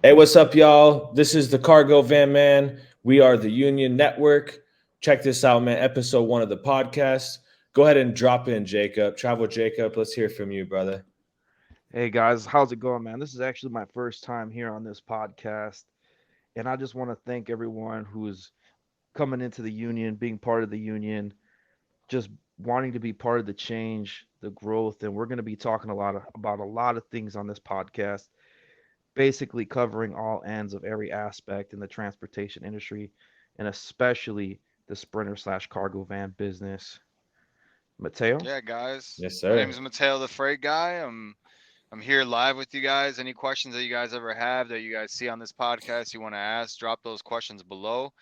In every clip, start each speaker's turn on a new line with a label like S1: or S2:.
S1: Hey, what's up, y'all? This is the Cargo Van Man. We are the Union Network. Check this out, man. Episode 1 of the podcast. Go ahead and drop in, Jacob. Travel Jacob. Let's hear from you, brother.
S2: Hey guys, how's it going, man? This is actually my first time here on this podcast, and I just want to thank everyone who's coming into the union, being part of the union, just wanting to be part of the change, the growth, and we're going to be talking about a lot of things on this podcast, basically covering all ends of every aspect in the transportation industry, and especially the sprinter slash cargo van business. Mateo?
S3: Yeah, guys.
S1: Yes,
S3: My name is
S1: sir.
S3: Mateo the Freight Guy. I'm here live with you guys. Any questions that you guys ever have that you guys see on this podcast you want to ask, drop those questions below.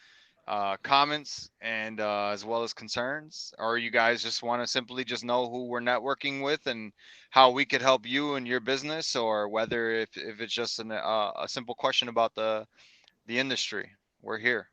S3: Comments and as well as concerns, or you guys just want to simply just know who we're networking with and how we could help you in your business, or whether if it's just a simple question about the industry, we're here.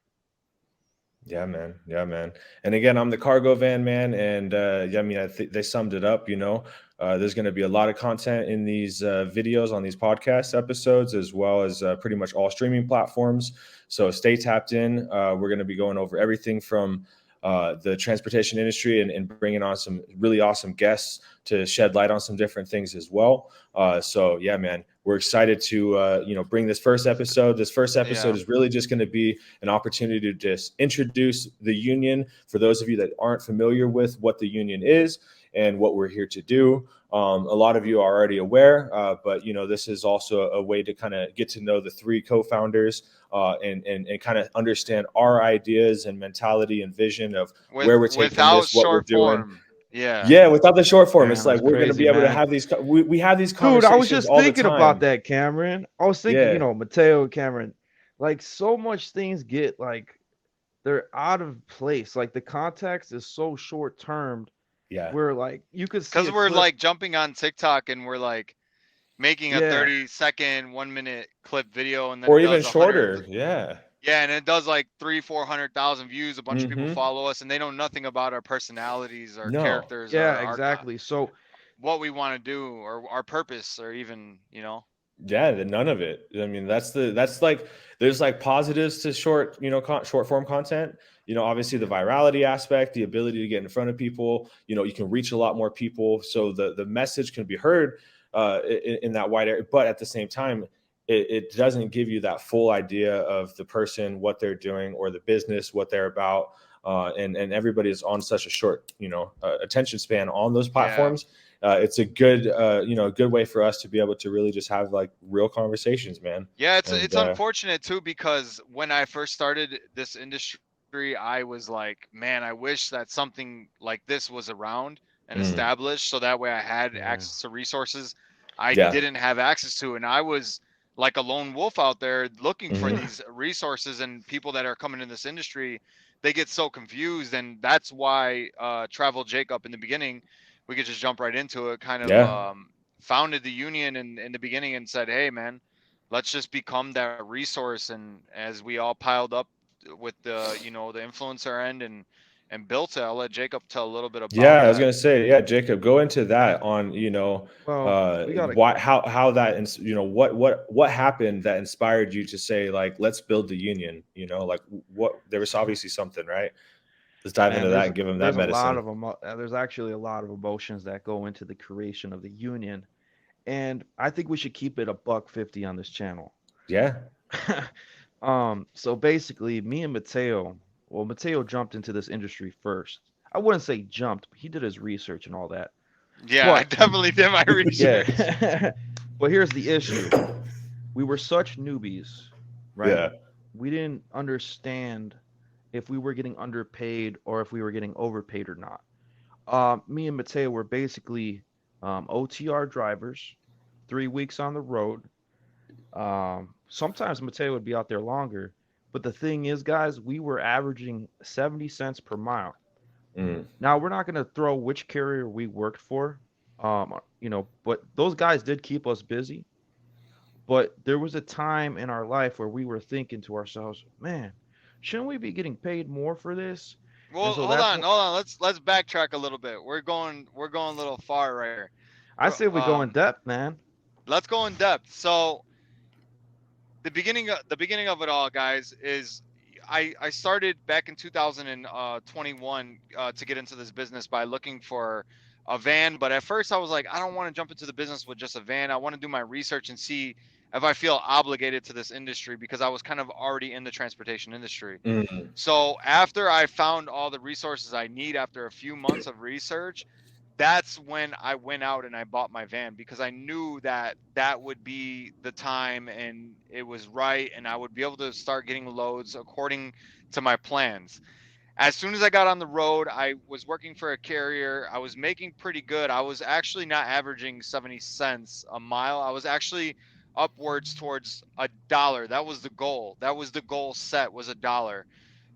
S1: Yeah, man. Yeah, man. And again, I'm the Cargo Van Man. And yeah, I mean, I think they summed it up. There's going to be a lot of content in these videos on these podcast episodes, as well as pretty much all streaming platforms. So stay tapped in. We're going to be going over everything from the transportation industry and bringing on some really awesome guests to shed light on some different things as well. So yeah, man, we're excited to bring this first episode. This first episode
S3: Yeah.
S1: is really just going to be an opportunity to just introduce the union for those of you that aren't familiar with what the union is and what we're here to do. A lot of you are already aware, but this is also a way to kind of get to know the three co-founders and kind of understand our ideas and mentality and vision of where we're taking
S3: Without
S1: this, what we're
S3: short
S1: doing.
S3: form. Yeah.
S1: Yeah, without the short form, it's
S2: Damn,
S1: like
S2: that's
S1: we're going to
S2: crazy,
S1: be able to
S2: man.
S1: have we have these
S2: Dude, I was
S1: conversations
S2: just
S1: all the
S2: thinking about
S1: time.
S2: that, Cameron. I was thinking,
S1: Yeah,
S2: Mateo and Cameron, like so much things get like they're out of place. Like the context is so short termed
S1: yeah,
S2: where like you could see
S3: Because
S2: a
S3: we're
S2: clip.
S3: like jumping on TikTok and we're like making a
S2: Yeah.
S3: 30-second 1 minute clip video, and then
S1: or
S3: it
S1: even
S3: does 100.
S1: shorter. Yeah.
S3: Yeah, and it does like 300,000 400,000 views. A bunch of people
S1: Mm-hmm.
S3: follow us and they know nothing about our personalities, our
S1: No.
S3: characters,
S2: Yeah,
S3: our
S2: exactly. So,
S3: what we want to do, or our purpose, or even
S1: Yeah, none of it. I mean, that's like there's like positives to short, short form content. Obviously the virality aspect, the ability to get in front of people. You can reach a lot more people, so the message can be heard in that wide area. But at the same time, it doesn't give you that full idea of the person, what they're doing, or the business, what they're about. And everybody is on such a short, attention span on those
S3: yeah.
S1: platforms. It's a good good way for us to be able to really just have like real conversations, man.
S3: Yeah,
S1: And
S3: it's unfortunate too, because when I first started this industry, I was like, man, I wish that something like this was around and
S1: mm,
S3: established, so that way I had
S2: yeah.
S3: access to resources I
S1: yeah.
S3: didn't have access to, and I was like a lone wolf out there looking for
S1: Hmm.
S3: these resources, and people that are coming in this industry, they get so confused, and that's why Travel Jacob in the beginning, we could just jump right into it, kind of
S1: Yeah.
S3: founded the union in the beginning and said, hey man, let's just become that resource. And as we all piled up with the influencer end and built it, I'll let Jacob tell a little bit
S1: Yeah,
S3: about
S1: I was
S3: that.
S1: gonna say, yeah, Jacob, go into that on,
S2: Well, we got to
S1: why how that what happened that inspired you to say like let's build the union, like what there was obviously something, right? Let's dive
S2: man,
S1: into that and give them that
S2: there's a lot
S1: medicine.
S2: of there's actually a lot of emotions that go into the creation of the union, and I think we should keep it a buck 50 on this channel.
S1: Yeah.
S2: So basically, me and Mateo, well, Mateo jumped into this industry first. I wouldn't say jumped, but he did his research and all that.
S3: Yeah, I
S2: But
S3: definitely did my research.
S2: yeah, but here's the issue: we were such newbies, right?
S1: Yeah.
S2: We didn't understand if we were getting underpaid or if we were getting overpaid or not. Me and Mateo were basically OTR drivers, 3 weeks on the road. Sometimes Mateo would be out there longer, but the thing is, guys, we were averaging 70 cents per mile.
S1: Mm.
S2: Now we're not going to throw which carrier we worked for, but those guys did keep us busy. But there was a time in our life where we were thinking to ourselves, man, shouldn't we be getting paid more for this? And
S3: Well,
S2: so that's what
S3: hold on. Let's backtrack a little bit. We're going a little far right here.
S2: I say we go in depth, man.
S3: Let's go in depth. So the beginning of it all, guys, is I started back in 2021 to get into this business by looking for a van. But at first I was like, I don't want to jump into the business with just a van. I want to do my research and see if I feel obligated to this industry, because I was kind of already in the transportation industry.
S1: Mm.
S3: So after I found all the resources I need after a few months of research, that's when I went out and I bought my van, because I knew that that would be the time and it was right, and I would be able to start getting loads according to my plans. As soon as I got on the road, I was working for a carrier. I was making pretty good. I was actually not averaging 70 cents a mile. I was actually upwards towards $1. That was the goal. That was the goal set, was $1.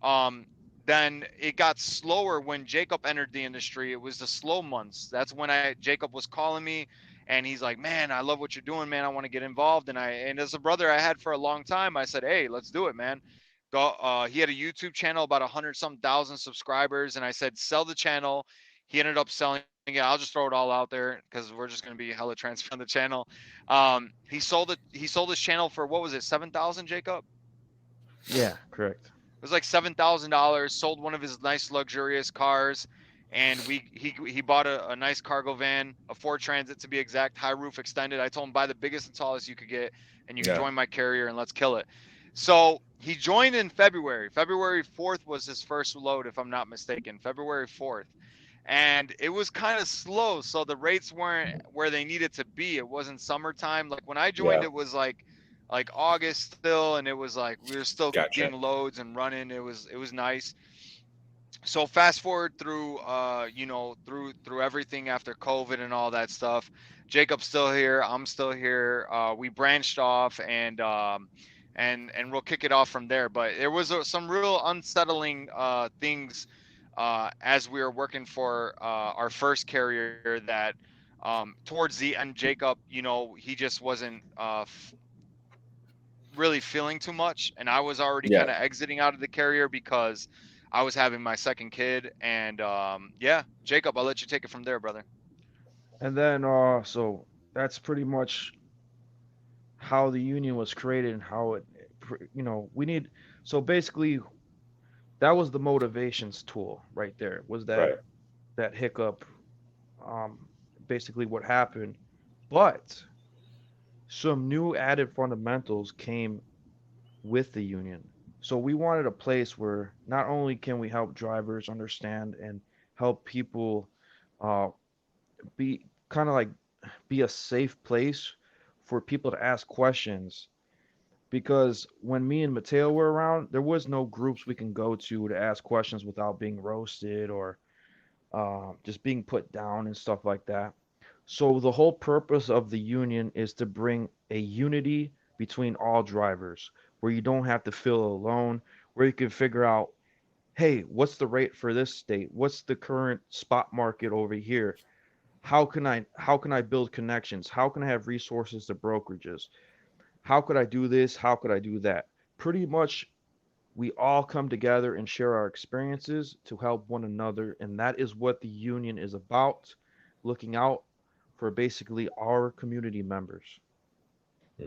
S3: Um, then it got slower when Jacob entered the industry. It was the slow months. That's when Jacob was calling me, and he's like, "Man, I love what you're doing, man. I want to get involved." And as a brother I had for a long time, I said, "Hey, let's do it, man." He had a YouTube channel, about 100-some thousand subscribers, and I said, "Sell the channel." He ended up selling it. I'll just throw it all out there because we're just gonna be hella transparent on the channel. He sold it. He sold his channel for, what was it, 7,000, Jacob?
S2: Yeah, correct.
S3: It was like $7,000. Sold one of his nice luxurious cars, and he bought a nice cargo van, a Ford Transit to be exact, high roof extended. I told him, buy the biggest and tallest you could get, and you can
S1: Yeah.
S3: join my carrier and let's kill it. So he joined in February. February 4th was his first load, if I'm not mistaken. February 4th. And it was kind of slow, so the rates weren't where they needed to be. It wasn't summertime. Like when I joined,
S1: Yeah.
S3: it was like August still, and it was like we were still
S1: Gotcha.
S3: getting loads and running. It was nice. So fast forward through through everything after COVID and all that stuff. Jacob's still here. I'm still here. We branched off, and we'll kick it off from there. But there was some real unsettling things as we were working for our first carrier, that towards the end, Jacob, he just wasn't really feeling too much, and I was already
S1: Yeah.
S3: kind of exiting out of the carrier because I was having my second kid. And yeah, Jacob, I'll let you take it from there, brother.
S2: And then so that's pretty much how the union was created and how it, we need. So basically, that was the motivations tool right there. Was
S1: Right.
S2: that hiccup, um, basically what happened, but some new added fundamentals came with the union. So we wanted a place where not only can we help drivers understand and help people uh, be kind of like be a safe place for people to ask questions. Because when me and Mateo were around, there was no groups we can go to ask questions without being roasted or just being put down and stuff like that. So the whole purpose of the union is to bring a unity between all drivers, where you don't have to feel alone, where you can figure out, hey, what's the rate for this state? What's the current spot market over here? How can I build connections? How can I have resources to brokerages? How could I do this? How could I do that? Pretty much we all come together and share our experiences to help one another, and that is what the union is about, looking out for basically our community members.
S1: Yeah,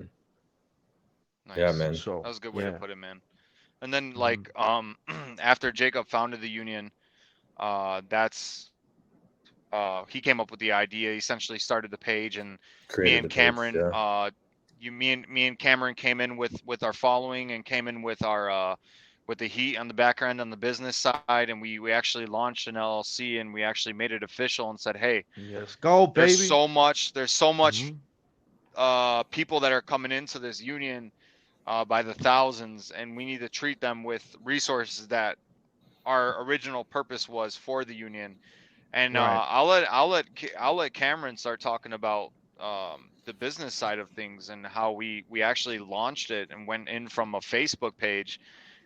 S3: Nice.
S1: man.
S3: That
S2: So
S3: was a good way to
S2: yeah.
S3: put it, man. And then
S2: Hmm.
S3: after Jacob founded the union, that's he came up with the idea. He essentially started the page, and me
S1: Created
S3: and
S1: the page.
S3: Cameron,
S1: Yeah.
S3: me and Cameron came in with our following, and came in with our with the heat on the back end on the business side, and we actually launched an LLC, and we actually made it official and said, hey,
S2: Yes, go baby.
S3: there's so much
S2: Hmm.
S3: people that are coming into this union by the thousands, and we need to treat them with resources that our original purpose was for the union. And
S2: Right.
S3: I'll let Cameron start talking about the business side of things, and how we actually launched it and went in from a Facebook page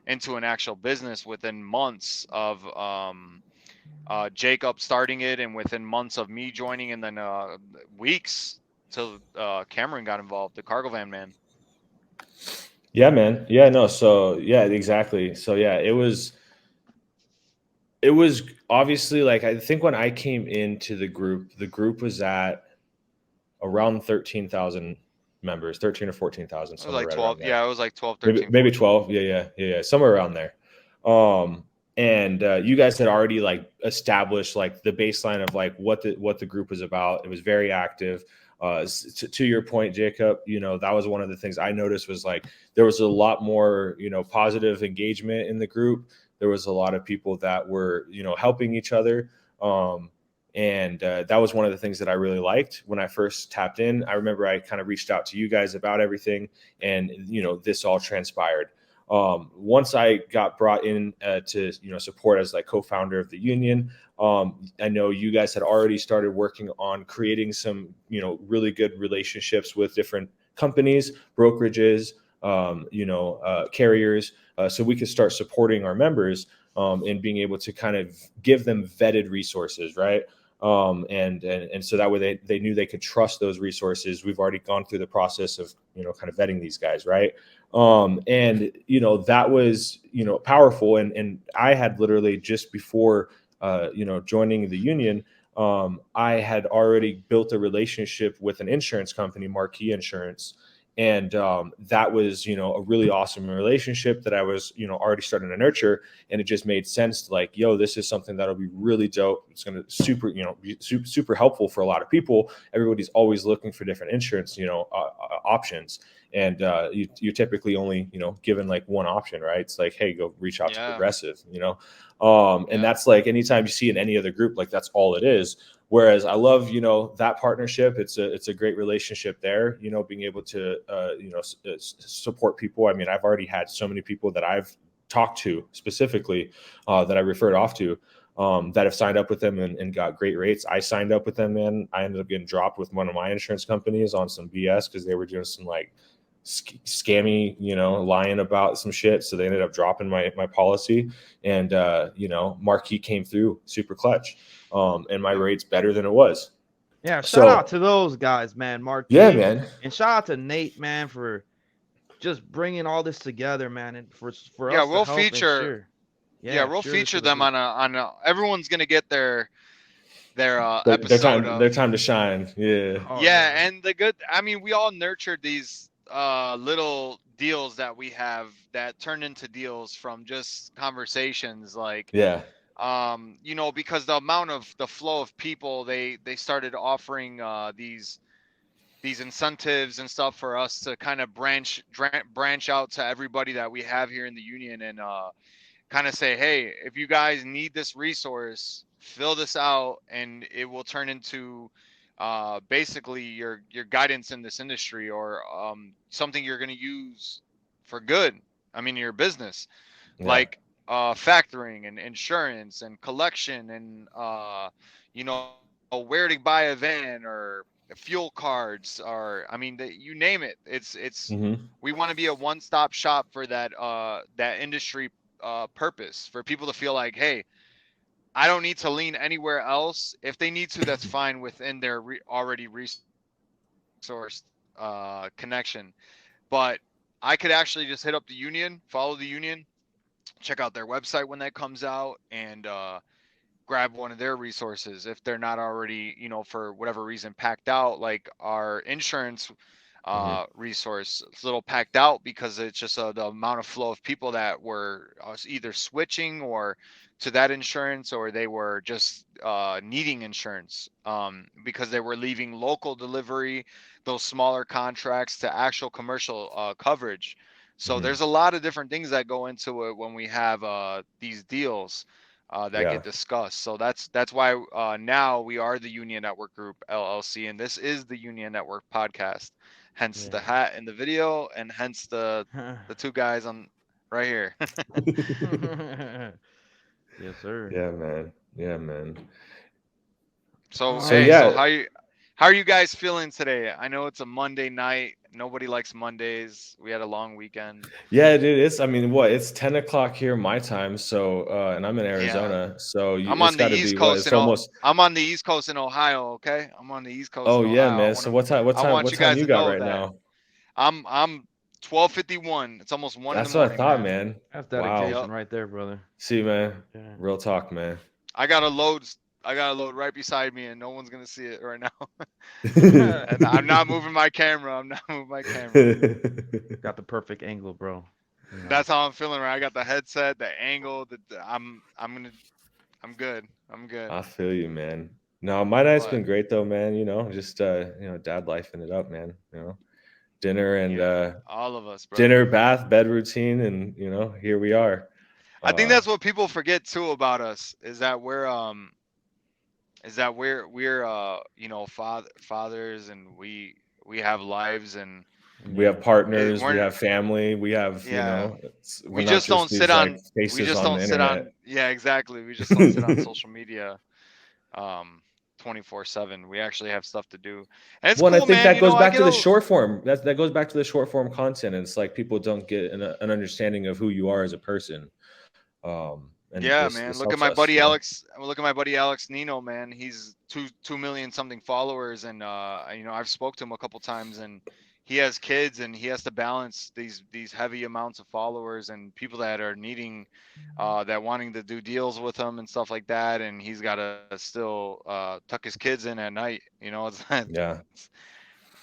S3: into an actual business within months of Jacob starting it, and within months of me joining, and then weeks till Cameron got involved, the cargo van man.
S1: Yeah, man. Yeah, no. So yeah, exactly. So yeah, it was obviously, like, I think when I came into the group was at around 13,000 members, 13 or 14,000,
S3: It was
S1: somewhere
S3: like
S1: right around
S3: 12.
S1: there.
S3: Yeah, it was like 12,
S1: Maybe
S3: 13,
S1: maybe
S3: 14.
S1: 12. Yeah, somewhere around there. And you guys had already like established like the baseline of like what the group was about. It was very active. To your point, Jacob, that was one of the things I noticed was like there was a lot more positive engagement in the group. There was a lot of people that were helping each other. And that was one of the things that I really liked when I first tapped in. I remember I kind of reached out to you guys about everything, and this all transpired. Once I got brought in to support as like co-founder of the union, I know you guys had already started working on creating some really good relationships with different companies, brokerages, carriers, so we could start supporting our members and being able to kind of give them vetted resources, right? And so that way they knew they could trust those resources. We've already gone through the process of kind of vetting these guys, right? And that was powerful. And I had literally just before joining the union, I had already built a relationship with an insurance company, Marquee Insurance. And that was a really awesome relationship that I was already starting to nurture. And it just made sense to like, yo, this is something that'll be really dope. It's going to be super helpful for a lot of people. Everybody's always looking for different insurance options. And you're typically only given like one option, right? It's like, hey, go reach out to
S3: Yeah.
S1: Progressive, and that's like anytime you see in any other group, like that's all it is. Whereas I love that partnership. It's a great relationship there, being able to support people. I mean, I've already had so many people that I've talked to specifically that I referred off to that have signed up with them and got great rates. I signed up with them, and I ended up getting dropped with one of my insurance companies on some BS because they were doing some like scammy, lying about some shit. So they ended up dropping my policy, and Marquee came through super clutch, and my rate's better than it was.
S2: Yeah, shout out
S1: So
S2: to those guys, man,
S1: yeah,
S2: Marquis,
S1: man.
S2: and shout out to Nate, man, for just bringing all this together, man, and for
S3: Yeah,
S2: us to
S3: we'll
S2: help
S3: feature.
S2: ensure.
S3: Yeah,
S2: Yeah,
S3: we'll
S2: sure this
S3: feature
S2: for the
S3: them
S2: group.
S3: on a. Everyone's gonna get their
S1: Their
S3: episode
S1: time, their
S3: of.
S1: time to shine. Yeah.
S2: Oh
S3: Yeah,
S2: yeah.
S3: and the good. I mean, we all nurtured these little deals that we have that turned into deals from just conversations like
S1: Yeah.
S3: because the amount of the flow of people, they started offering these incentives and stuff for us to kind of branch out to everybody that we have here in the union, and kind of say, hey, if you guys need this resource, fill this out, and it will turn into basically your guidance in this industry, or something you're going to use for good. I mean, your business,
S1: Yeah.
S3: like factoring and insurance and collection and you know where to buy a van or fuel cards, or I mean you name it. It's
S1: Mm-hmm.
S3: we want to be a one-stop shop for that industry purpose, for people to feel like, hey, I don't need to lean anywhere else. If they need to, that's fine within their already resourced connection. But I could actually just hit up the union, follow the union, check out their website when that comes out, and grab one of their resources if they're not already, for whatever reason, packed out. Like our insurance
S1: Mm-hmm.
S3: resource, it's a little packed out because it's just the amount of flow of people that were either switching or to that insurance, or they were just needing insurance because they were leaving local delivery, those smaller contracts, to actual commercial coverage. So
S1: Mm-hmm.
S3: there's a lot of different things that go into it when we have these deals that
S1: Yeah.
S3: get discussed. So that's why now we are the Union Network Group LLC, and this is the Union Network Podcast. Hence the
S2: Yeah.
S3: hat in the video, and hence the two guys on right here.
S2: Yes, sir.
S1: Yeah, man. Yeah, man.
S3: So
S1: So
S3: hey, so
S1: yeah,
S3: how are you guys feeling today? I know it's a Monday night. Nobody likes Mondays. We had a long weekend.
S1: yeah, dude. I mean, what? It's 10 o'clock here my time. So, and I'm in
S3: Yeah,
S1: Arizona. So
S3: I'm
S1: it's
S3: on the
S1: got to be
S3: East
S1: what?
S3: Coast
S1: It's
S3: in
S1: almost.
S3: I'm on the East Coast in Ohio. Okay, I'm on the East Coast
S1: Oh
S3: in
S1: yeah,
S3: Ohio.
S1: man. So what time? What
S3: I
S1: time?
S3: want
S1: What
S3: you
S1: time
S3: guys
S1: you
S3: to
S1: got
S3: know
S1: right
S3: that.
S1: now?
S3: I'm 12:51. It's almost 1 in the
S1: That's what I
S3: morning,
S1: thought,
S3: man.
S1: man.
S2: That's
S1: Wow.
S2: dedication
S3: Yep.
S2: right there, brother.
S1: See, man.
S2: Yeah.
S1: Real talk, man.
S3: I gotta load load right beside me, and no one's gonna see it right now.
S1: Yeah.
S3: And I'm not moving my camera. I'm not moving my camera.
S2: Got the perfect angle, bro. You know.
S3: That's how I'm feeling. Right, I got the headset, the angle. I'm good. I'm good.
S1: I feel you, man. No, my night's
S3: But
S1: been great though, man. Just dad lifing it up, man. Dinner and
S3: yeah, all of us, brother.
S1: dinner, bath, bed routine, and here we are.
S3: I think
S1: Uh
S3: that's what people forget too about us is that we're fathers, and we have lives, and
S1: we have
S2: Yeah.
S1: partners, we
S3: we're
S1: have family, we have,
S3: yeah.
S1: we're not just these like
S3: We
S1: faces
S3: just
S1: on the
S3: don't sit
S1: internet.
S3: on yeah, exactly. We just don't sit on social media um 24/7. We actually have stuff to do. And it's
S1: Well, and I
S3: cool,
S1: think
S3: man.
S1: that goes
S3: I
S1: back
S3: get
S1: to the
S3: a
S1: short form. That goes back to the short form content. And it's like people don't get an understanding of who you are as a person. And
S3: Yeah,
S1: this
S3: man. Look at
S1: helps
S3: my
S1: us,
S3: buddy Alex. Look at my buddy Alex Nino, man. He's 2 million something followers, and I've spoke to him a couple times, and he has kids, and he has to balance these heavy amounts of followers and people that are needing, that wanting to do deals with him and stuff like that, and he's got to still tuck his kids in at night.
S1: Yeah.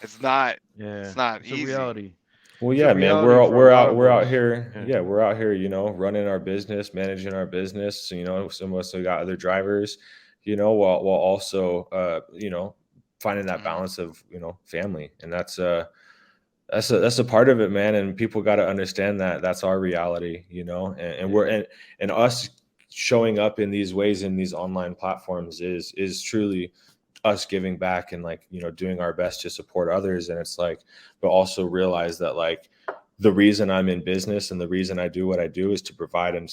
S3: It's not
S2: Yeah.
S3: it's not
S2: It's a
S3: easy.
S2: reality.
S1: Well,
S2: It's a
S1: yeah, man.
S2: reality for a lot of
S1: We're out
S2: us.
S1: here.
S2: Yeah.
S1: Yeah, we're out here. Running our business, managing our business. Some of us have got other drivers. While also finding that
S3: Mhm.
S1: balance of family, and that's a part of it, man. And people got to understand that that's our reality. And we're
S2: Yeah.
S1: and us showing up in these ways in these online platforms is truly us giving back and like doing our best to support others. And it's like, but also realize that like the reason I'm in business and the reason I do what I do is to provide and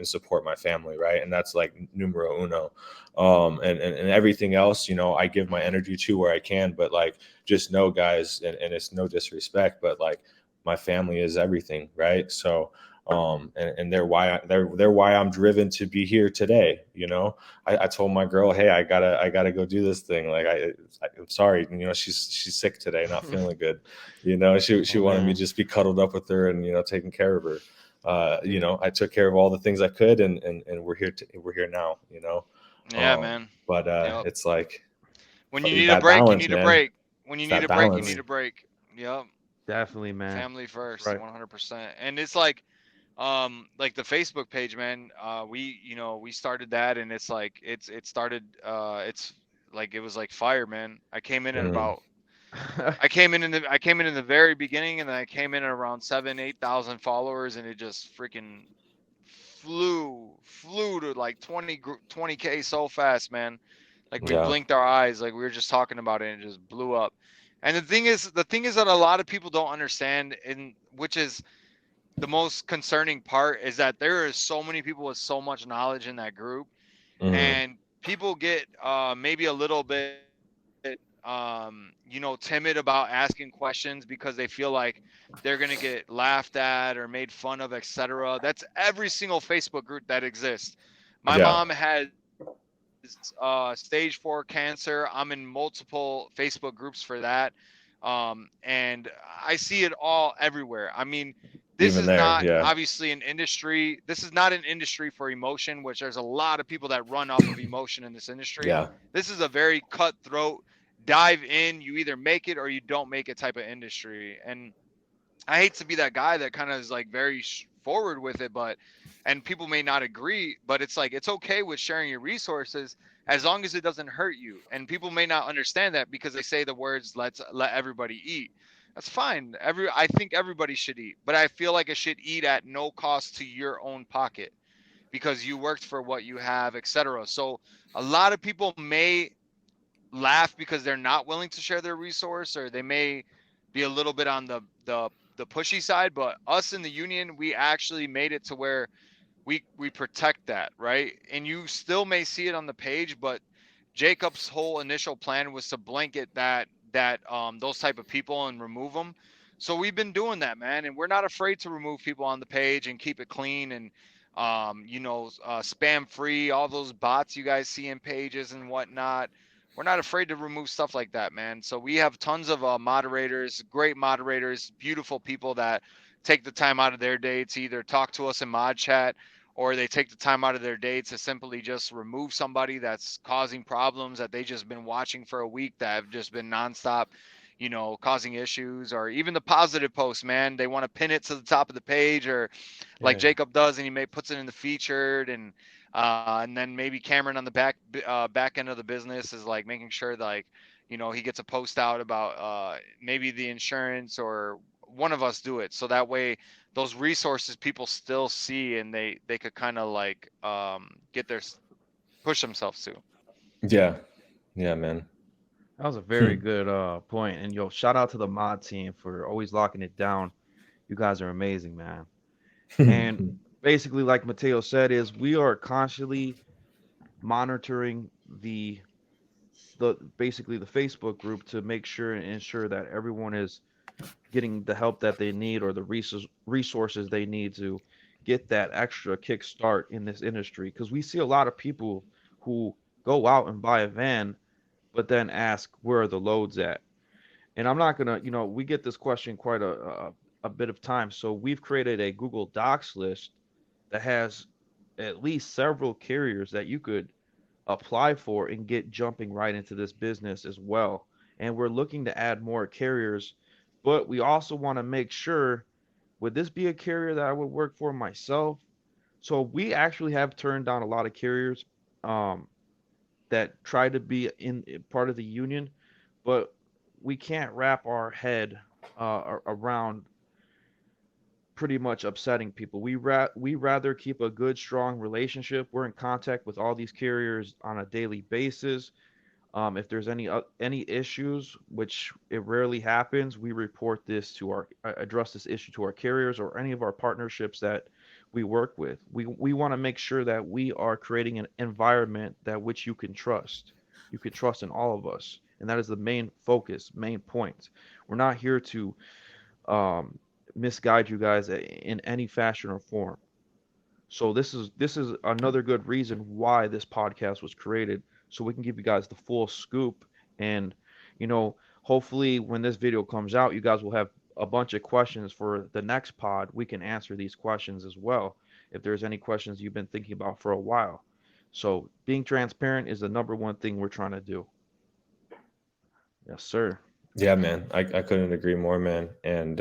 S1: support my family, right? And that's like numero uno. And everything else, I give my
S3: Mhm.
S1: energy to where I can, but like just know, guys, and it's no disrespect, but like my family is everything, right? So and they're why I'm driven to be here today. I told my girl, hey, I gotta go do this thing. Like I'm sorry, she's sick today, not feeling good. She
S2: Oh
S1: wanted me to
S2: man.
S1: just be cuddled up with her and taking care of her.
S2: Yeah.
S1: I took care of all the things I could, and we're here now.
S3: Yeah, man.
S1: But
S3: Yep.
S1: it's like
S3: When you need a
S1: that
S3: break, you
S1: balance,
S3: need a
S1: man.
S3: break. When you
S1: It's
S3: need
S1: that
S3: a break, you
S1: balance.
S3: need a break. Yep.
S2: Definitely, man.
S3: Family
S2: That's
S3: first,
S2: right.
S3: 100%. And it's like the Facebook page, man. We started that, and it's like it started. It's like it was like fire, man.
S1: Mhm.
S3: I came in the very beginning, and then I came in at around 7,000 8,000 followers, and it just freaking flew to like 20K so fast, man. Like we
S1: Yeah.
S3: blinked our eyes, like we were just talking about it, and it just blew up. And the thing is that a lot of people don't understand, and which is the most concerning part, is that there is so many people with so much knowledge in that group,
S1: Mhm.
S3: and people get maybe a little bit timid about asking questions because they feel like they're going to get laughed at or made fun of, etc. That's every single Facebook group that exists. My
S1: Yeah.
S3: mom has stage 4 cancer. I'm in multiple Facebook groups for that. And I see it all everywhere. I mean, this
S1: Even
S3: is
S1: there.
S3: not
S1: Yeah.
S3: obviously an industry. This is not an industry for emotion, which there's a lot of people that run off of emotion in this industry.
S1: Yeah.
S3: This is a very cutthroat, dive in, you either make it or you don't make it type of industry. And I hate to be that guy that kind of is like very forward with it, and people may not agree, but it's like it's okay with sharing your resources as long as it doesn't hurt you. And people may not understand that because they say the words let everybody eat. That's fine. I think everybody should eat, but I feel like it should eat at no cost to your own pocket because you worked for what you have, etc. So a lot of people may laugh because they're not willing to share their resource, or they may be a little bit on the pushy side. But us in the union, we actually made it to where we protect that, right? And you still may see it on the page, but Jacob's whole initial plan was to blanket that those type of people and remove them. So we've been doing that, man, and we're not afraid to remove people on the page and keep it clean and spam free, all those bots you guys see in pages and whatnot. We're not afraid to remove stuff like that, man. So we have tons of moderators, great moderators, beautiful people that take the time out of their day to either talk to us in mod chat or they take the time out of their day to simply just remove somebody that's causing problems that they just been watching for a week that have just been nonstop, causing issues. Or even the positive posts, man, they want to pin it to the top of the page, or like
S2: Yeah.
S3: Jacob does, and he puts it in the featured, and then maybe Cameron on the back end of the business is like making sure like, he gets a post out about maybe the insurance, or one of us do it, so that way those resources people still see, and they could kind of like get their push themselves to.
S1: Yeah. Yeah, man.
S2: That was a very
S1: Hmm.
S2: good point. And yo, shout out to the mod team for always locking it down. You guys are amazing, man. And basically, like Mateo said, is we are constantly monitoring the basically the Facebook group to make sure and ensure that everyone is getting the help that they need, or the resources they need to get that extra kickstart in this industry. Because we see a lot of people who go out and buy a van, but then ask where are the loads at. And I'm not gonna, we get this question quite a bit of time. So we've created a Google Docs list that has at least several carriers that you could apply for and get jumping right into this business as well. And we're looking to add more carriers, but we also want to make sure, would this be a carrier that I would work for myself? So we actually have turned down a lot of carriers um, that try to be in part of the union, but we can't wrap our head around pretty much upsetting people. We rather keep a good, strong relationship. We're in contact with all these carriers on a daily basis. If there's any issues, which it rarely happens, we report this to our address this issue to our carriers or any of our partnerships that we work with. We want to make sure that we are creating an environment that which you can trust. You can trust in all of us, and that is the main focus, main point. We're not here to um, misguide you guys in any fashion or form. So this is another good reason why this podcast was created, so we can give you guys the full scoop. And hopefully when this video comes out, you guys will have a bunch of questions for the next pod. We can answer these questions as well if there's any questions you've been thinking about for a while. So being transparent is the number one thing we're trying to do. Yes, sir.
S1: Yeah, man. I couldn't agree more, man. And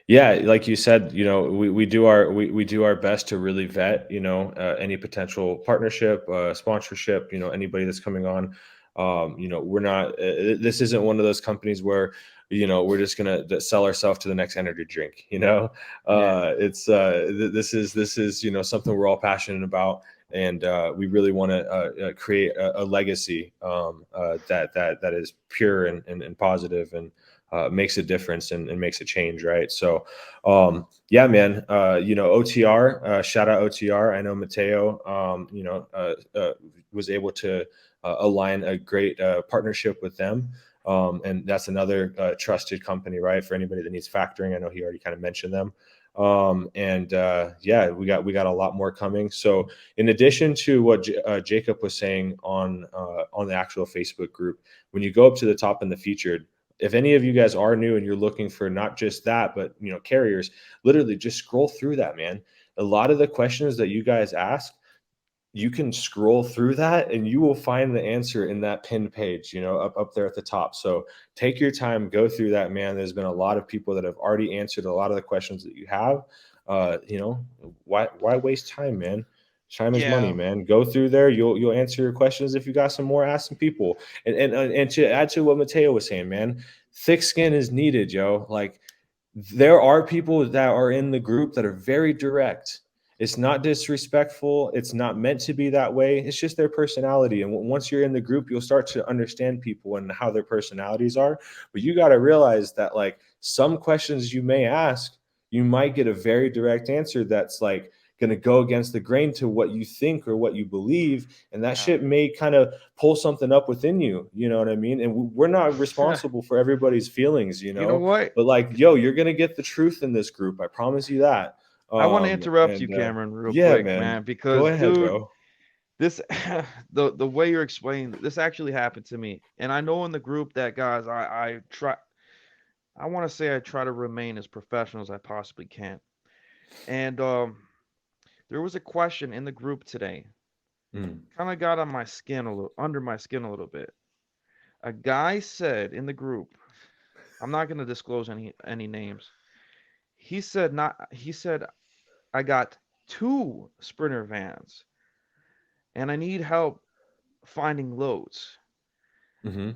S1: yeah, like you said, we do our best to really vet, any potential partnership, sponsorship, anybody that's coming on. We're not. This isn't one of those companies where we're just gonna sell ourselves to the next energy drink.
S2: Yeah.
S1: It's this is something we're all passionate about, and we really want to create a legacy that is pure and positive, and makes a difference, and makes a change, right? So yeah, man. OTR, shout out OTR. I know Mateo was able to align a great partnership with them. And that's another trusted company, right? For anybody that needs factoring. I know he already kind of mentioned them. And yeah, we got a lot more coming. So in addition to what Jacob was saying on the actual Facebook group, when you go up to the top in the featured, if any of you guys are new and you're looking for not just that, but carriers, literally just scroll through that, man. A lot of the questions that you guys ask, you can scroll through that and you will find the answer in that pinned page, up there at the top. So take your time, go through that, man. There's been a lot of people that have already answered a lot of the questions that you have. Why waste time, man? Time is money,
S3: Yeah.
S1: man. Go through there. You'll answer your questions. If you got some more, ask some people. And to add to what Mateo was saying, man, thick skin is needed, yo. Like, there are people that are in the group that are very direct. It's not disrespectful. It's not meant to be that way. It's just their personality. And once you're in the group, you'll start to understand people and how their personalities are. But you got to realize that, like, some questions you may ask, you might get a very direct answer that's like going to go against the grain to what you think or what you believe. And that
S3: Yeah.
S1: shit may kind of pull something up within you. You know what I mean? And we're not responsible for everybody's feelings,
S2: You know what?
S1: but like, yo, you're going to get the truth in this group. I promise you that.
S2: I want to interrupt you,
S1: And
S2: Cameron, real
S1: yeah,
S2: quick,
S1: man,
S2: man,
S1: go
S2: because
S1: ahead,
S2: dude,
S1: bro.
S2: this the way you're explaining this actually happened to me. And I know in the group that, guys, I want to say I try to remain as professional as I possibly can. And There was a question in the group today.
S1: Mm.
S2: Kind of got on my skin a little, under my skin a little bit. A guy said in the group, I'm not going to disclose any names. He said I got 2 Sprinter vans and I need help finding loads.
S1: Mm-hmm.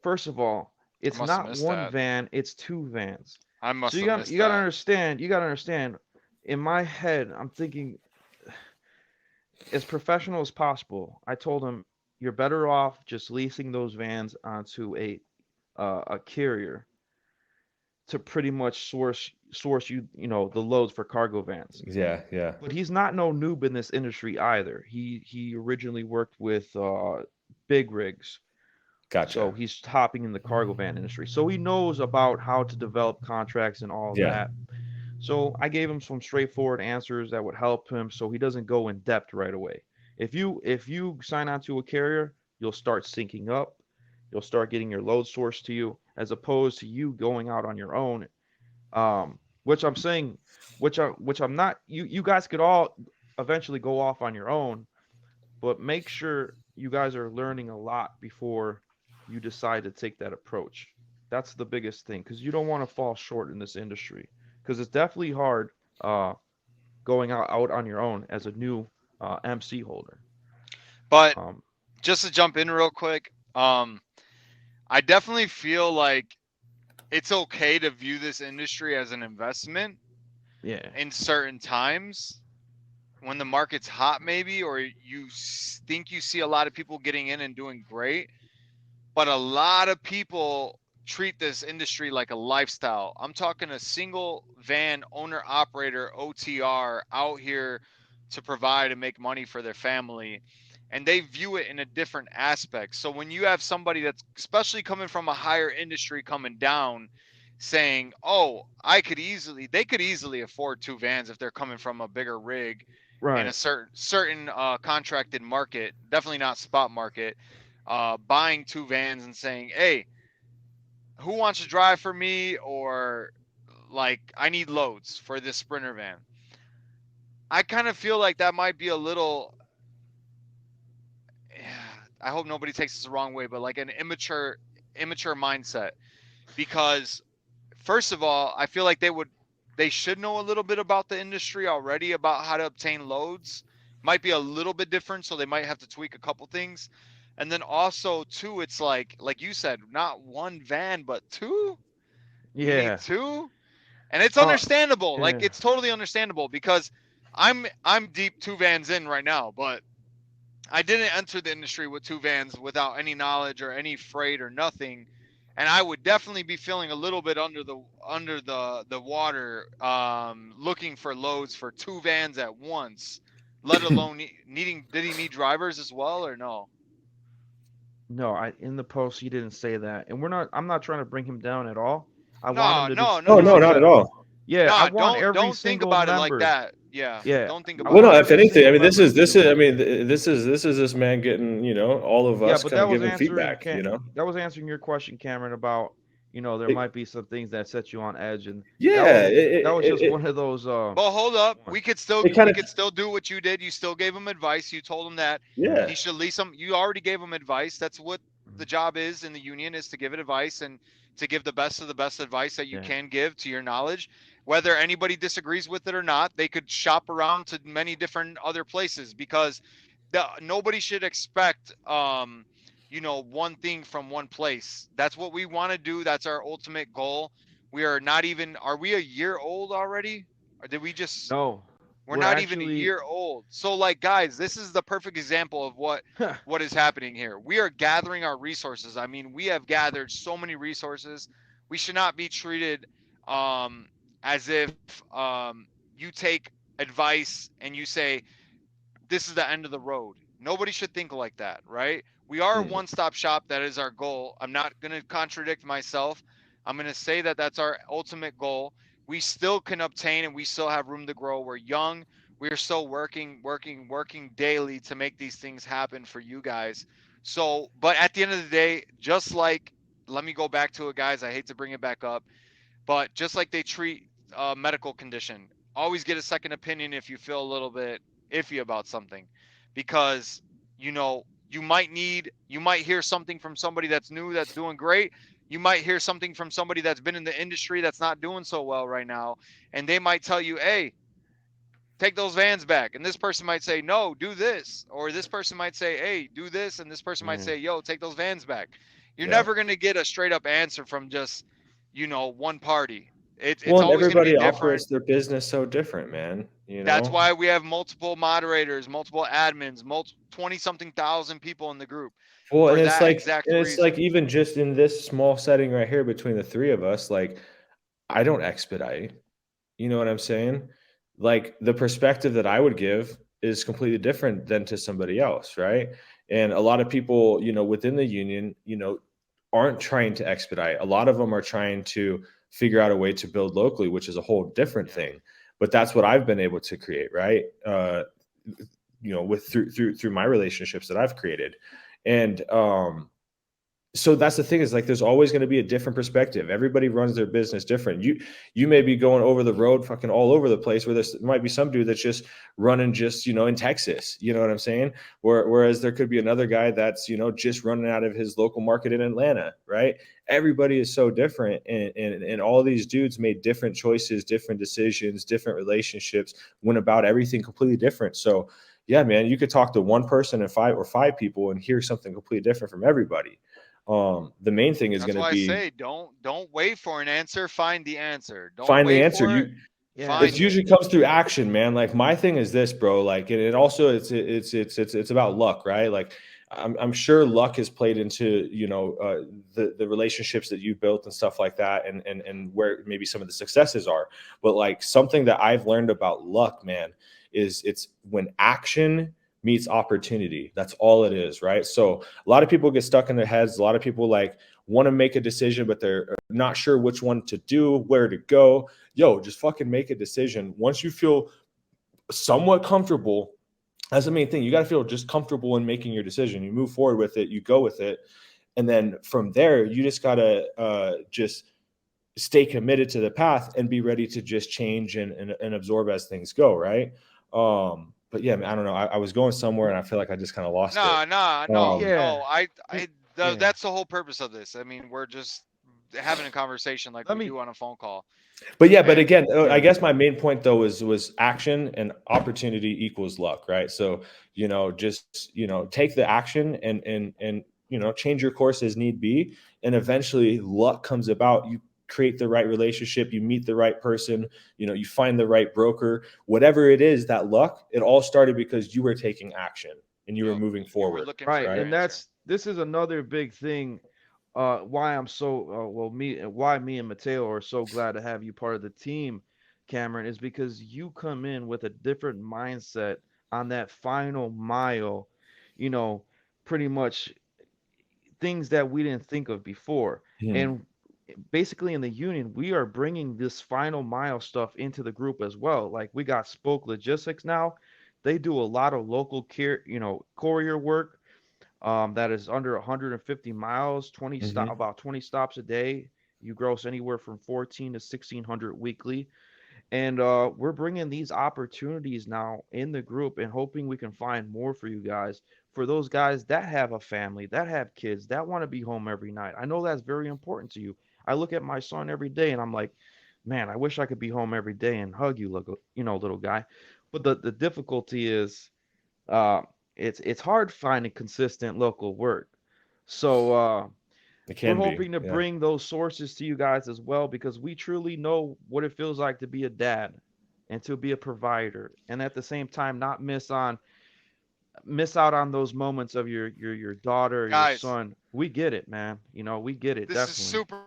S2: First of all,
S3: I
S2: it's
S3: must have
S2: not
S3: missed
S2: one
S3: that.
S2: van, it's 2 vans.
S3: I
S2: So
S3: must have missed
S2: you gotta
S3: that.
S2: understand, in my head, I'm thinking as professional as possible. I told him you're better off just leasing those vans onto a carrier to pretty much source you the loads for cargo vans.
S1: Yeah, yeah.
S2: But he's not no noob in this industry either. He originally worked with big rigs. So
S1: Gotcha.
S2: he's hopping in the cargo van industry. So he knows about how to develop contracts and all of
S1: Yeah.
S2: that. So I gave him some straightforward answers that would help him so he doesn't go in depth right away. If you sign on to a carrier, you'll start syncing up. You'll start getting your load sourced to you as opposed to you going out on your own. Which I'm saying, which I'm not. You guys could all eventually go off on your own, but make sure you guys are learning a lot before you decide to take that approach. That's the biggest thing because you don't want to fall short in this industry because it's definitely hard uh, going out on your own as a new MC holder.
S3: But
S2: Um,
S3: just to jump in real quick, I definitely feel like it's okay to view this industry as an investment
S2: yeah,
S3: in certain times when the market's hot, maybe, or you think you see a lot of people getting in and doing great. But a lot of people treat this industry like a lifestyle. I'm talking a single van owner operator OTR out here to provide and make money for their family. And they view it in a different aspect. So when you have somebody that's especially coming from a higher industry coming down saying, oh, they could easily afford 2 vans if they're coming from a bigger rig in a
S2: right.
S3: certain contracted market, definitely not spot market, buying 2 vans and saying, hey, who wants to drive for me? Or like, I need loads for this Sprinter van. I kind of feel like that might be a little, I hope nobody takes this the wrong way, but like an immature mindset. Because first of all, I feel like they should know a little bit about the industry already, about how to obtain loads. Might be a little bit different, so they might have to tweak a couple things. And then also too, it's like you said, not 1 van, but 2. You need
S2: Yeah.
S3: 2, and it's
S2: Uh,
S3: understandable. Like
S2: yeah.
S3: it's totally understandable because I'm deep 2 vans in right now, but I didn't enter the industry with 2 vans without any knowledge or any freight or nothing, and I would definitely be feeling a little bit under the water, looking for loads for 2 vans at once, let alone needing. Did he need drivers as well or no?
S2: No, I in the post he didn't say that, and I'm not trying to bring him down at all. I want him
S3: No,
S2: to do
S3: no, no,
S1: Oh
S2: do
S1: no,
S3: no,
S1: not
S3: but
S1: at
S2: success.
S1: all.
S2: Yeah, I
S3: nah,
S2: want every
S3: don't think
S2: single
S3: about it like
S2: member.
S3: that. Yeah,
S2: Yeah,
S3: don't think
S2: I
S1: Well,
S3: about
S1: no.
S3: it
S2: want
S3: like
S1: If
S2: every
S3: that.
S1: anything, I
S2: single
S1: mean,
S2: member to
S1: this
S2: feel
S1: is. I
S2: good.
S1: mean, this is this man getting all of
S2: Yeah,
S1: us
S2: but
S1: kind
S2: that
S1: of
S2: was
S1: giving
S2: answering
S1: feedback. You know.
S2: that was answering your question, Cameron, about there
S1: It,
S2: might be some things that set you on edge, and that
S1: yeah.
S2: was that was just one of those
S3: Well, hold up.
S2: ones.
S1: It kind
S3: We
S1: of.
S3: could still do what you did. You still gave him advice. You told him that
S1: Yeah.
S3: he should lease him. You already gave him advice. That's what the
S2: Mhm.
S3: job is in the union, is to give it advice and to give the best of the best advice that you
S2: Yeah.
S3: can give to your knowledge. Whether anybody disagrees with it or not, they could shop around to many different other places because nobody should expect one thing from one place. That's what we want to do. That's our ultimate goal. We are not even, are we a year old already? Or did we just,
S2: No,
S3: we're
S2: we're
S3: not even a
S2: actually.
S3: year old. So like guys, this is the perfect example of what is happening here. We are gathering our resources. I mean, we have gathered so many resources. We should not be treated um as if you take advice and you say this is the end of the road. Nobody should think like that, right? We are a
S2: Yeah.
S3: one-stop shop. That is our goal. I'm not going to contradict myself. I'm going to say that that's our ultimate goal. We still can obtain and we still have room to grow. We're young. We are still working daily to make these things happen for you guys. So, but at the end of the day, just like, let me go back to it, guys. I hate to bring it back up, but just like they treat a medical condition, always get a second opinion if you feel a little bit iffy about something, because you might hear something from somebody that's new, that's doing great. You might hear something from somebody that's been in the industry that's not doing so well right now, and they might tell you, hey, take those vans back. And this person might say, no, do this. Or this person might say, hey, do this. And this person might
S2: Yeah.
S3: say, yo, take those vans back. You're
S1: Yeah.
S3: never going to get a straight up answer from just, one party. It's
S1: Well, and
S3: always going to be
S1: everybody
S3: different.
S1: operates their business so different, man.
S3: That's why we have multiple moderators, multiple admins, 20 something thousand people in the group
S1: Well,
S3: for that exact
S1: and it's
S3: reason.
S1: like even just in this small setting right here between the three of us, like I don't expedite. You know what I'm saying? Like the perspective that I would give is completely different than to somebody else, right? And a lot of people, within the union, aren't trying to expedite. A lot of them are trying to figure out a way to build locally, which is a whole different
S3: Yeah.
S1: thing. But that's what I've been able to create, right? With through my relationships that I've created. And so that's the thing, is like there's always going to be a different perspective. Everybody runs their business different. You may be going over the road fucking all over the place, where there might be some dude that's just running just in Texas, you know what I'm saying? Whereas there could be another guy that's just running out of his local market in Atlanta, right? Everybody is so different, and all these dudes made different choices, different decisions, different relationships, went about everything completely different. So yeah, man, you could talk to one person and five people and hear something completely different from everybody. The main thing is
S3: That's
S1: going to
S3: why I
S1: be
S3: say don't wait for an answer, find the answer. Don't
S1: find the
S3: wait
S1: answer.
S3: for it,
S2: Yeah.
S1: It
S3: find it.
S1: usually comes through action, man. Like my thing is this, bro. Like, and it also it's about luck, right? Like, I'm sure luck has played into the relationships that you built and stuff like that, and where maybe some of the successes are. But like something that I've learned about luck, man, is it's when action meets opportunity. That's all it is, right? So a lot of people get stuck in their heads. A lot of people like want to make a decision, but they're not sure which one to do, where to go. Yo, just fucking make a decision. Once you feel somewhat comfortable, that's the main thing. You got to feel just comfortable in making your decision. You move forward with it, you go with it. And then from there, you just got to just stay committed to the path and be ready to just change and absorb as things go. Right. But yeah, man, I don't know. I was going somewhere and I feel like I just kind of lost it.
S3: Nah, no,
S2: Yeah.
S3: no.
S2: Yeah.
S3: That's the whole purpose of this. I mean, we're just having a conversation like
S2: Let
S3: we
S2: me.
S3: do on a phone call.
S1: But yeah, but
S3: And
S1: again, I
S2: Yeah.
S1: guess my main point though was action and opportunity equals luck, right? So just take the action and change your course as need be, and eventually luck comes about. You create the right relationship, you meet the right person, you find the right broker, whatever it is. That luck, it all started because you were taking action and you were
S3: yep,
S1: moving
S3: you were
S1: forward,
S3: looking for
S2: Right.
S3: your
S1: right?
S2: And
S3: answer.
S2: this is another big thing. Why I'm so why me and Mateo are so glad to have you part of the team, Cameron, is because you come in with a different mindset on that final mile. You know, pretty much things that we didn't think of before.
S1: Hmm.
S2: And basically in the union, we are bringing this final mile stuff into the group as well. Like we got Spoke Logistics now. They do a lot of local care, courier work that is under 150 miles, 20 stop,
S1: Hmm.
S2: about 20 stops a day. You gross anywhere from 14 to 1600 weekly. And we're bringing these opportunities now in the group and hoping we can find more for you guys. For those guys that have a family, that have kids, that want to be home every night. I know that's very important to you. I look at my son every day and I'm like, man, I wish I could be home every day and hug you, little guy. But the difficulty is, uh, it's hard finding consistent local work. So
S1: It
S2: we're
S1: can be,
S2: hoping to
S1: yeah.
S2: bring those sources to you guys as well because we truly know what it feels like to be a dad and to be a provider and at the same time not miss out on those moments of your daughter, your
S3: Guys,
S2: son. We get it, man. We get it
S3: this is
S2: definitely.
S3: super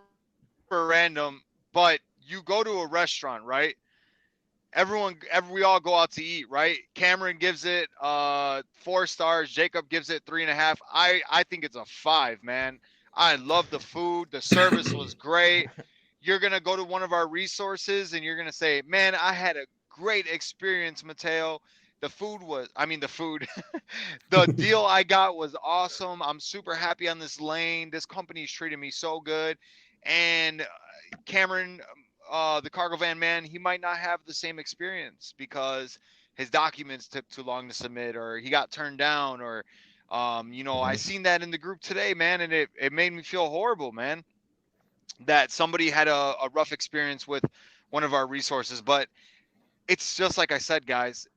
S3: random, but you go to a restaurant, right? We all go out to eat, right? Cameron gives it 4 stars. Jacob gives it 3.5. I think it's a 5, man. I love the food. The service was great. You're gonna go to one of our resources and you're gonna say, man, I had a great experience, Mateo. The food, the deal I got was awesome. I'm super happy on this lane. This company's treating me so good. And Cameron the cargo van man, he might not have the same experience because his documents took too long to submit, or he got turned down, or you know, I seen that in the group today, man, and it made me feel horrible, man, that somebody had a rough experience with one of our resources. But it's just like I said, guys,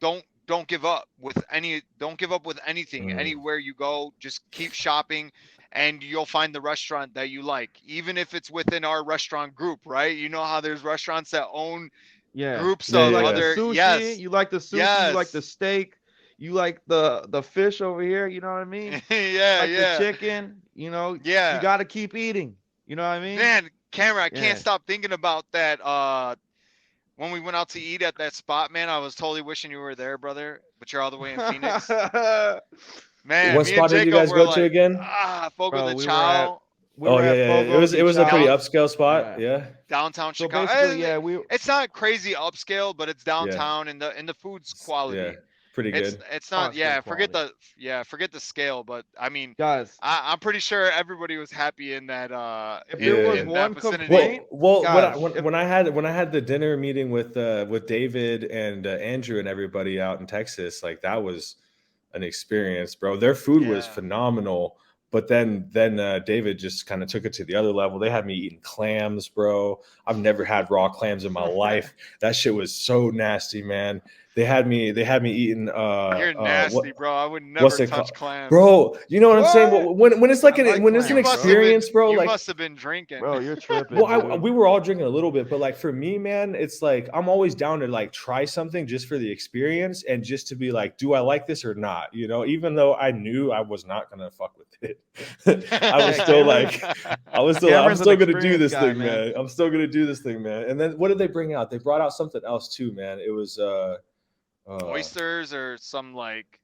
S3: don't give up with anything. Anywhere you go, just keep shopping, and you'll find the restaurant that you like, even if it's within our restaurant group, right? You know how there's restaurants that own
S2: Yeah.
S3: groups
S2: You
S3: of
S2: like the
S3: other.
S2: sushi, you like the sushi, you like the
S3: Yes.
S2: steak, you like the fish over here, you know what I mean?
S3: Yeah,
S2: Like the
S3: yeah,
S2: chicken, you
S3: yeah.
S2: got to keep eating. You know what I mean?
S3: Man, Cameron, I can't
S2: Yeah.
S3: stop thinking about that. When we went out to eat at that spot, man, I was totally wishing you were there, brother. But you're all the way in Phoenix. Man,
S1: What
S3: me and
S1: spot did you
S3: Jacob
S1: guys
S3: were
S1: go to
S3: like,
S1: again?
S3: Fogo
S2: Bro,
S3: de Chao,
S2: we
S1: Oh
S2: were
S1: yeah,
S2: at
S1: yeah, yeah.
S2: Fogo de
S1: It was a pretty
S2: Chao.
S1: upscale spot.
S2: Yeah.
S1: Yeah,
S3: downtown
S2: So
S3: Chicago.
S2: basically, yeah, we
S3: It's not crazy upscale, but it's
S1: yeah,
S3: downtown, and the food's
S1: yeah.
S3: quality.
S1: Pretty good.
S3: It's
S2: oh,
S3: not,
S2: it's good
S3: yeah,
S2: quality.
S3: forget the scale, but I mean,
S2: Guys,
S3: I'm pretty sure everybody was happy in that
S2: if
S3: in,
S2: there was
S3: in that
S2: one
S3: vicinity.
S2: complaint,
S1: Well,
S2: guys,
S1: when I had the dinner meeting with David and Andrew and everybody out in Texas, like that was an experience, bro. Their food was
S3: Yeah.
S1: phenomenal, but then David just kind of took it to the other level. They had me eating clams, bro. I've never had raw clams in my life. That shit was so nasty, man. They had me eating
S3: You're nasty, bro. I would
S1: what's
S3: never
S1: it
S3: touch
S1: called,
S3: clams.
S1: bro? You know what I'm saying?
S2: what?
S1: When it's like
S2: I like
S1: when it's an
S3: You
S2: clams,
S3: must
S2: bro.
S3: have been
S1: experience, bro.
S3: you
S1: Like,
S3: must have been drinking.
S2: Bro, you're tripping,
S1: well,
S2: dude.
S1: we were all drinking a little bit, but like for me, man, it's like I'm always down to like try something just for the experience and just to be like, do I like this or not? You know, even though I knew I was not gonna fuck with it, I was
S2: Yeah,
S1: still like, I'm
S2: Cameron's an
S1: still gonna do
S2: experienced
S1: this
S2: guy,
S1: thing, man. I'm still gonna do this thing, man. And then what did they bring out? They brought out something else too, man. It was uh
S3: Oysters or some like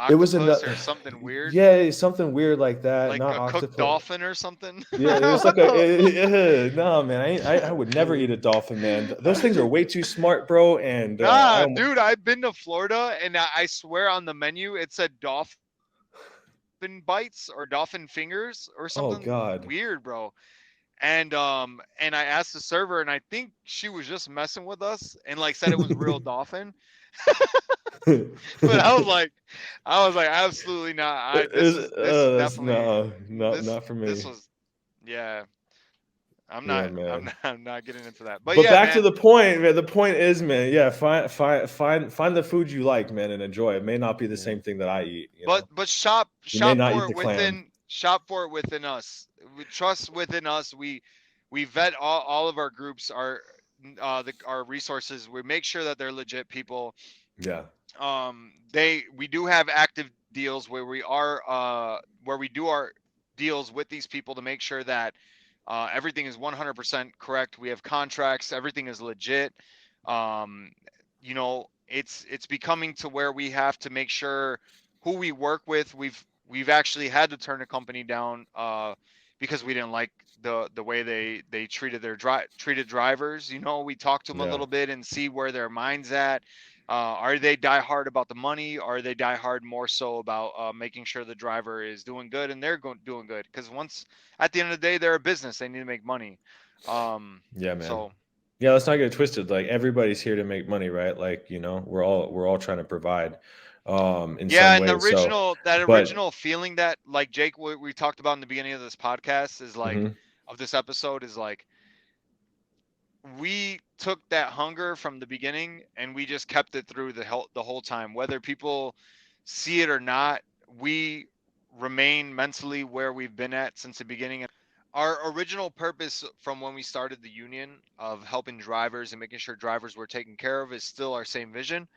S1: it was
S3: octopus or
S1: another,
S3: something weird,
S1: yeah, something weird like that.
S3: like
S1: Not
S3: a cooked
S1: octopus.
S3: dolphin or something.
S1: Yeah, it was like a no, man. I would never eat a dolphin, man. Those things are way too smart, bro. And
S3: Nah, dude, I've been to Florida, and I swear on the menu it said dolphin bites or dolphin fingers or
S1: oh
S3: something
S1: god.
S3: weird, bro. And I asked the server, and I think she was just messing with us and like said it was real dolphin. But I was like, absolutely not. This is definitely
S1: no,
S3: this
S1: not for
S3: this
S1: me.
S3: was, yeah. I'm
S1: Yeah,
S3: not
S1: man.
S3: I'm not getting into that. But
S1: But
S3: yeah,
S1: back to
S3: man.
S1: the point, man. The point is, man. Yeah, find the food you like, man, and enjoy. It may not be the
S2: Yeah.
S1: same thing that I eat. You
S3: But
S1: know,
S3: shop
S1: you may
S3: shop
S1: not
S3: for
S1: eat
S3: it
S1: the clam.
S3: within us. We trust within us. We vet all of our groups, our resources. We make sure that they're legit people.
S1: Yeah,
S3: We do have active deals where we do our deals with these people to make sure that everything is 100% correct. We have contracts, everything is legit. um, you know, it's becoming to where we have to make sure who we work with. We've actually had to turn a company down because we didn't like the way they treated drivers. You know, we talked to them a
S1: yeah,
S3: little bit and see where their mind's at. Are they die hard about the money? Or are they die hard more so about making sure the driver is doing good and they're doing good? Because once at the end of the day, they're a business. They need to make money.
S1: yeah, man.
S3: So
S1: Yeah, let's not get it twisted. Like everybody's here to make money, right? Like, you know, we're all trying to provide in
S3: yeah,
S1: some
S3: and
S1: ways. So,
S3: that
S1: but
S3: original feeling that like Jake, we talked about in the beginning of this podcast is like
S1: mhm,
S3: of this episode is like we took that hunger from the beginning and we just kept it through the whole time, whether people see it or not. We remain mentally where we've been at since the beginning. Our original purpose from when we started the union of helping drivers and making sure drivers were taken care of is still our same vision.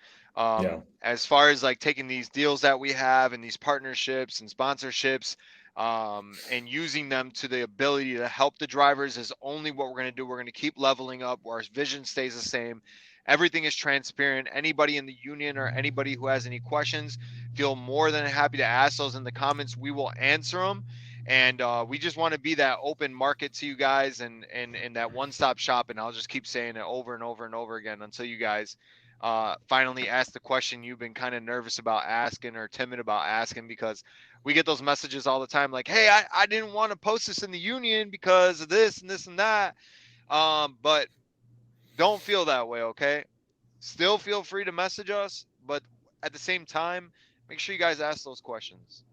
S1: yeah,
S3: As far as like taking these deals that we have and these partnerships and sponsorships, and using them to the ability to help the drivers is only what we're going to do. We're going to keep leveling up. Our vision stays the same. Everything is transparent. Anybody in the union or anybody who has any questions, feel more than happy to ask those in the comments. We will answer them. And we just want to be that open market to you guys and that one-stop shop. And I'll just keep saying it over and over and over again until you guys finally ask the question you've been kind of nervous about asking or timid about asking, because we get those messages all the time like, hey, I didn't want to post this in the union because of this and this and that. But don't feel that way, okay? Still feel free to message us, but at the same time, make sure you guys ask those questions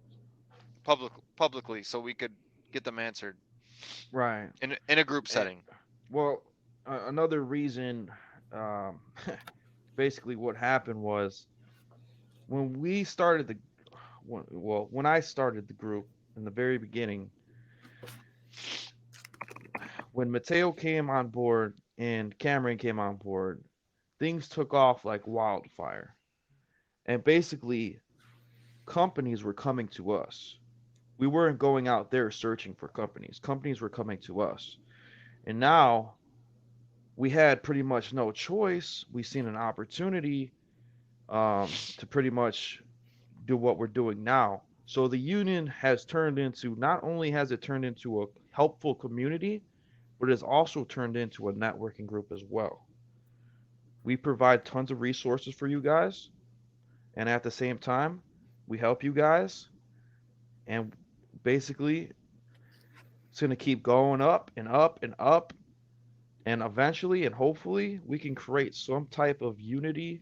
S3: publicly so we could get them answered
S2: Right.
S3: in a group
S2: And,
S3: setting.
S2: well, another reason, um, basically what happened was when we started when I started the group in the very beginning, when Mateo came on board and Cameron came on board, things took off like wildfire. And basically, companies were coming to us. We weren't going out there searching for companies. Companies were coming to us. And now we had pretty much no choice. We seen an opportunity to pretty much do what we're doing now. So the union has turned into, not only has it turned into a helpful community, but it's also turned into a networking group as well. We provide tons of resources for you guys, and at the same time, we help you guys, and basically, it's going to keep going up and up and up, and eventually and hopefully, we can create some type of unity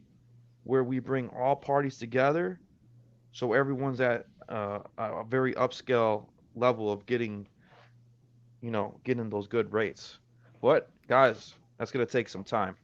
S2: where we bring all parties together, so everyone's at a very upscale level of getting, getting those good rates. But guys, that's going to take some time.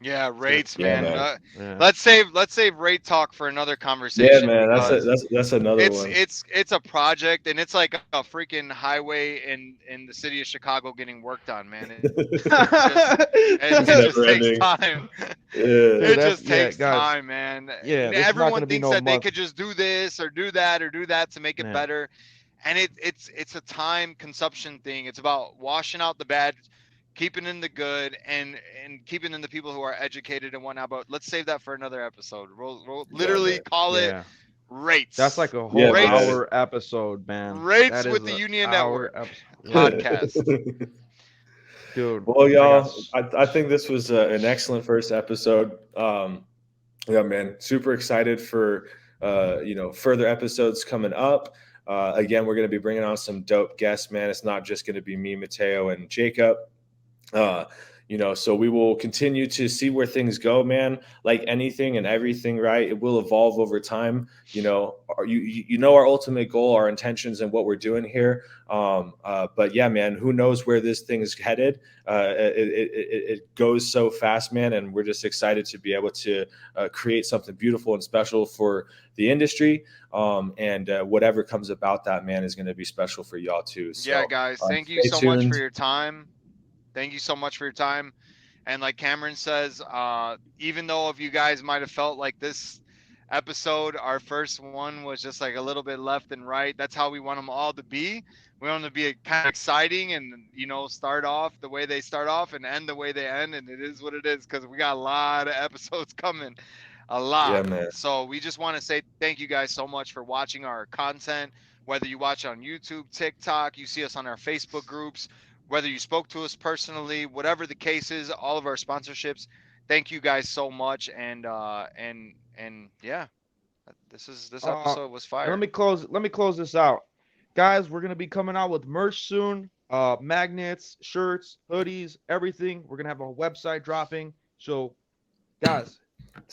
S3: Yeah,
S2: It's gonna,
S3: rates,
S1: Yeah,
S3: man.
S1: man.
S2: yeah.
S3: Let's save rate talk for another
S1: Yeah,
S3: conversation
S1: man.
S3: because
S1: That's another one.
S3: it's a project and it's like a freaking highway in the city of Chicago getting worked on, man. It just
S1: never
S3: takes
S1: ending.
S3: time.
S1: Yeah.
S2: Dude,
S3: It
S2: that's
S3: just takes
S2: guys.
S3: time, man.
S2: Yeah,
S3: And
S2: this is not
S3: everyone
S2: gonna be
S3: thinks
S2: no
S3: that they
S2: month.
S3: could just do this or do that to make it
S2: Yeah.
S3: better. And it's a time consumption thing. It's about washing out the bad, keeping in the good, and keeping in the people who are educated and whatnot. But let's save that for another episode. We'll literally
S1: man.
S3: call it
S2: Yeah,
S3: rates.
S2: that's like a
S1: Yeah,
S2: whole
S3: Rates.
S1: man.
S2: hour episode, man.
S3: Rates
S2: That
S3: with
S2: is
S3: the
S2: a
S3: Union
S2: hour
S3: Network
S2: podcast,
S3: podcast.
S2: dude.
S1: Well,
S2: I got
S1: y'all, I think this was an excellent first episode. Yeah, man, super excited for further episodes coming up. Again, we're going to be bringing on some dope guests, man. It's not just going to be me, Mateo, and Jacob. So we will continue to see where things go, man. Like anything and everything, right? It will evolve over time. Our ultimate goal, our intentions, and what we're doing here. But yeah, man, who knows where this thing is headed? It goes so fast, man, and we're just excited to be able to create something beautiful and special for the industry. And whatever comes about that, man, is going to be special for y'all too. So,
S3: Yeah, guys, thank you
S1: stay
S3: so much for
S1: tuned.
S3: your time. Thank you so much for your time. And like Cameron says, even though if you guys might have felt like this episode, our first one was just like a little bit left and right, that's how we want them all to be. We want them to be kind of exciting and, start off the way they start off and end the way they end. And it is what it is because we got a lot of episodes coming. A lot.
S1: Yeah, man.
S3: So we just want to say thank you guys so much for watching our content. Whether you watch on YouTube, TikTok, you see us on our Facebook groups, whether you spoke to us personally, whatever the case is, all of our sponsorships. Thank you guys so much, and yeah, this episode was
S2: and
S3: fire.
S2: let me close this out, guys. We're gonna be coming out with merch soon. Magnets, shirts, hoodies, everything. We're gonna have a website dropping. So, guys,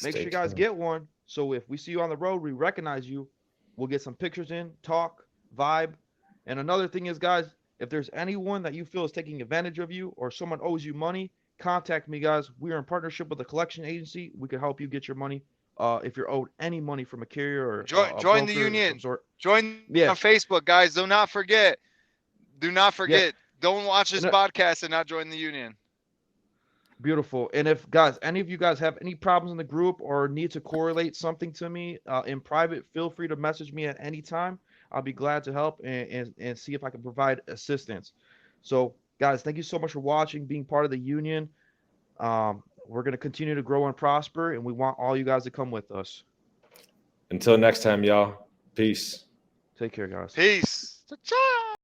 S2: make sure you guys get one. So if we see you on the road, we recognize you. We'll get some pictures in, talk, vibe. And another thing is, guys, if there's anyone that you feel is taking advantage of you or someone owes you money, contact me, guys. We are in partnership with a collection agency. We can help you get your money. If you're owed any money from a carrier or
S3: Join the union. Join on Facebook, guys. Do not forget.
S2: Yeah.
S3: Don't watch this podcast and not join the union.
S2: Beautiful. And if, guys, any of you guys have any problems in the group or need to correlate something to me in private, feel free to message me at any time. I'll be glad to help and see if I can provide assistance. So, guys, thank you so much for watching, being part of the union. We're going to continue to grow and prosper, and we want all you guys to come with us.
S1: Until next time, y'all. Peace.
S2: Take care, guys.
S3: Peace. Cha-cha.